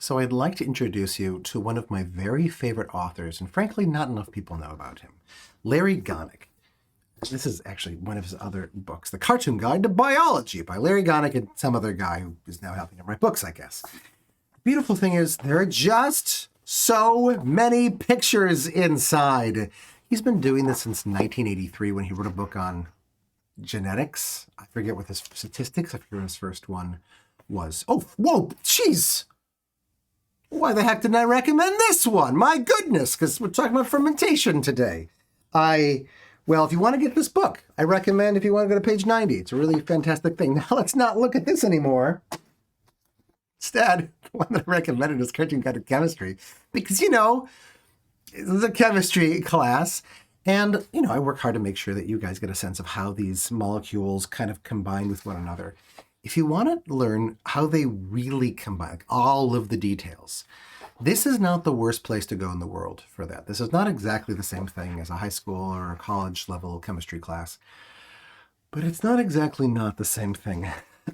So I'd like to introduce you to one of my very favorite authors, and frankly, not enough people know about him. Larry Gonick. This is actually one of his other books, The Cartoon Guide to Biology by Larry Gonick and some other guy who is now helping him write books, I guess. The beautiful thing is there are just so many pictures inside. He's been doing this since 1983 when he wrote a book on genetics. I forget what his statistics, I forget what his first one was. Oh, whoa, jeez. Why the heck didn't I recommend this one? My goodness, because we're talking about fermentation today. Well, if you want to get this book, I recommend if you want to go to page 90. It's a really fantastic thing. Now, let's not look at this anymore. Instead, the one that I recommended is Cartoon Guide to Chemistry, because, this is a chemistry class, and, I work hard to make sure that you guys get a sense of how these molecules kind of combine with one another. If you want to learn how they really combine, like all of the details, this is not the worst place to go in the world for that. This is not exactly the same thing as a high school or a college level chemistry class, but it's not exactly not the same thing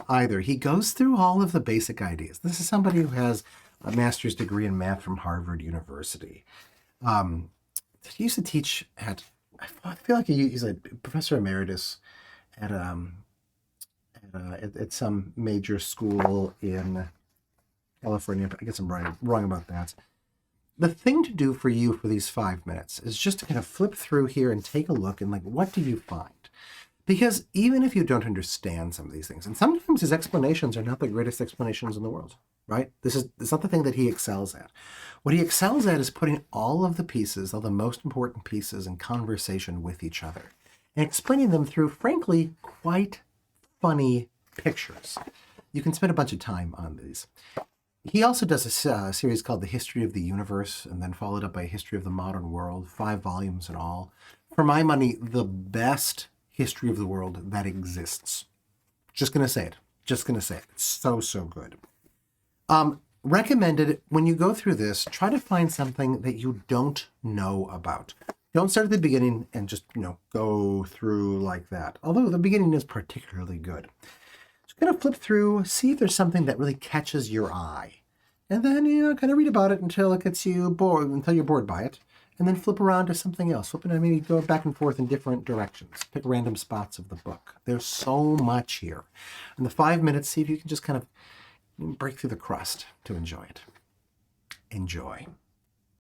either. He goes through all of the basic ideas. This is somebody who has a master's degree in math from Harvard University. He used to teach at, I feel like he's a professor emeritus at some major school in California. I guess I'm wrong about that. The thing to do for you for these 5 minutes is just to kind of flip through here and take a look and what do you find? Because even if you don't understand some of these things, and sometimes his explanations are not the greatest explanations in the world, right? It's not the thing that he excels at. What he excels at is putting all of the pieces, all the most important pieces in conversation with each other and explaining them through, frankly, quite funny pictures. You can spend a bunch of time on these. He also does a series called The History of the Universe, and then followed up by History of the Modern World, 5 volumes in all. For my money, the best history of the world that exists. Just going to say it. It's so, so good. Recommended, when you go through this, try to find something that you don't know about. Don't start at the beginning and just, go through like that. Although the beginning is particularly good. Just kind of flip through, see if there's something that really catches your eye. And then, kind of read about it until it gets you bored, until you're bored by it. And then flip around to something else. Flip it and maybe go back and forth in different directions. Pick random spots of the book. There's so much here. In the 5 minutes, see if you can just kind of break through the crust to enjoy it. Enjoy.